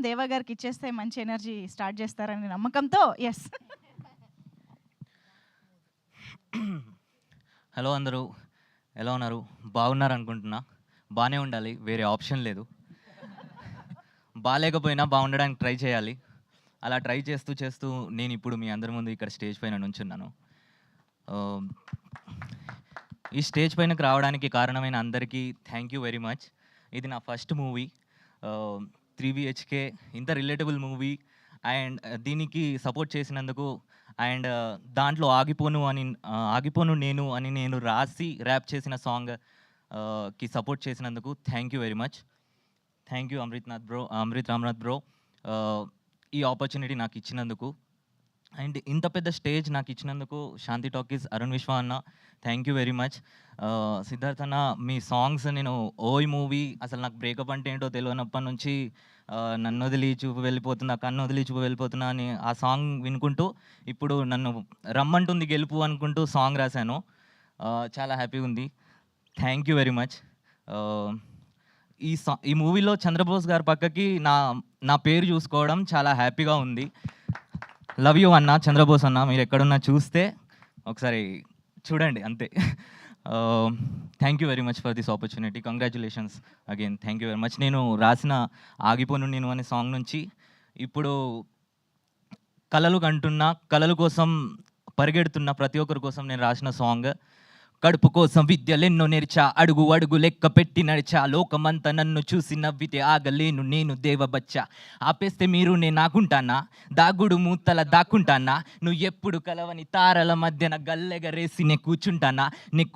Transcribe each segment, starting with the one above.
దేవా గారికి ఇచ్చేస్తే మంచి ఎనర్జీ స్టార్ట్ చేస్తారని నమ్మకంతో ఎస్. హలో అందరూ, ఎలా ఉన్నారు? బాగున్నారు అనుకుంటున్నా. బాగానే ఉండాలి, వేరే ఆప్షన్ లేదు. బాగాలేకపోయినా బాగుండడానికి ట్రై చేయాలి. అలా ట్రై చేస్తూ చేస్తూ నేను ఇప్పుడు మీ అందరి ముందు ఇక్కడ స్టేజ్ పైన నుంచున్నాను. ఈ స్టేజ్ పైనకు రావడానికి కారణమైన అందరికీ థ్యాంక్ యూ వెరీ మచ్. ఇది నా ఫస్ట్ మూవీ, 3BHK, ఇంత రిలేటబుల్ మూవీ. అండ్ దీనికి సపోర్ట్ చేసినందుకు అండ్ దాంట్లో ఆగిపోను నేను అని నేను రాసి ర్యాప్ చేసిన సాంగ్ కి సపోర్ట్ చేసినందుకు thank you very much. Thank you Amrit Ramnath bro, ఈ ఆపర్చునిటీ నాకు ఇచ్చినందుకు. అండ్ ఇంత పెద్ద స్టేజ్ నాకు ఇచ్చినందుకు శాంతి టాకీస్ అరుణ్ విశ్వ అన్న, thank you very much. Siddharth అన్న, మీ సాంగ్స్ నేను ఓయ్ మూవీ అసలు నాకు బ్రేకప్ అంటే ఏంటో తెలియనప్పటి నుంచి నన్ను వదిలి చూపు వెళ్ళిపోతున్నా, కన్ను వదిలి చూపు వెళ్ళిపోతున్నా అని ఆ సాంగ్ వినుకుంటూ ఇప్పుడు నన్ను రమ్మంటుంది గెలుపు అనుకుంటూ సాంగ్ రాశాను. చాలా హ్యాపీగా ఉంది. Thank you very much. ఈ మూవీలో చంద్రబోస్ గారి పక్కకి నా పేరు చూసుకోవడం చాలా హ్యాపీగా ఉంది. లవ్ యూ అన్న, చంద్రబోస్ అన్న, మీరు ఎక్కడున్నా చూస్తే ఒకసారి చూడండి అంతే. Thank you very much for this opportunity. Congratulations again, thank you very much. నేను రాసిన ఆగిపోను నేను అనే సాంగ్ నుంచి ఇప్పుడు కలలు కంటున్నా, కలల కోసం పరిగెడుతున్న ప్రతి ఒక్కరి కోసం నేను రాసిన సాంగ్. కడుపు కోసం విద్యలెన్నో నేర్చా, అడుగు అడుగు లెక్క పెట్టి నడిచా, లోకమంతా నన్ను చూసి నవ్వితే ఆగలేను నేను దేవబచ్చా. ఆపేస్తే మీరు నేను ఆకుంటానా, దాగుడు మూతల దాక్కుంటానా, నువ్వు ఎప్పుడు కలవని తారల మధ్యన గల్లెగరేసి నే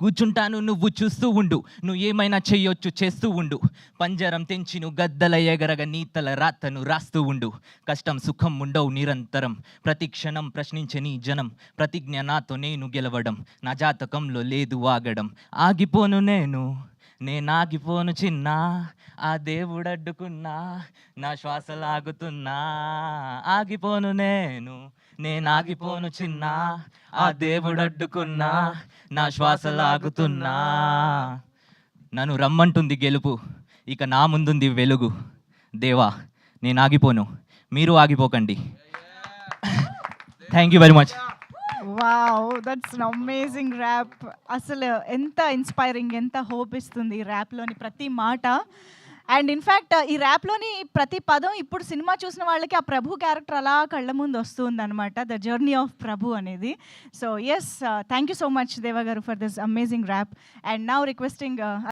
కూర్చుంటాను నువ్వు చూస్తూ ఉండు, నువ్వు ఏమైనా చెయ్యొచ్చు చేస్తూ ఉండు, పంజరం తెంచి నువ్వు గద్దల ఎగరగ నీతల రాతను రాస్తూ ఉండు, కష్టం సుఖం ఉండవు నిరంతరం, ప్రతి క్షణం ప్రశ్నించే నీ జనం, ప్రతిజ్ఞ నాతో నేను గెలవడం, నా జాతకంలో లేదు ఆగడం, ఆగిపోను నేను ఆగిపోను చిన్న, ఆ దేవుడు అడ్డుకున్నా, నా శ్వాస లాగుతున్నా, ఆగిపోను నేను ఆగిపోను చిన్న, ఆ దేవుడు అడ్డుకున్నా, నా శ్వాస లాగుతున్నా, నన్ను రమ్మంటుంది గెలుపు, ఇక నా ముందుంది వెలుగు, దేవా నేను ఆగిపోను, మీరు ఆగిపోకండి. Thank you very much. Wow, that's an amazing rap. అసలు ఎంత ఇన్స్పైరింగ్, ఎంత హోప్ ఇస్తుంది ఈ ర్యాప్లోని ప్రతి మాట. అండ్ ఇన్ఫ్యాక్ట్ ఈ ర్యాప్లోని ప్రతి పదం ఇప్పుడు సినిమా చూసిన వాళ్ళకి ఆ ప్రభు క్యారెక్టర్ అలా కళ్ళ ముందు వస్తుంది అనమాట, ద జర్నీ ఆఫ్ ప్రభు అనేది. So yes, thank you so much Deva గారు for this amazing rap. And now requesting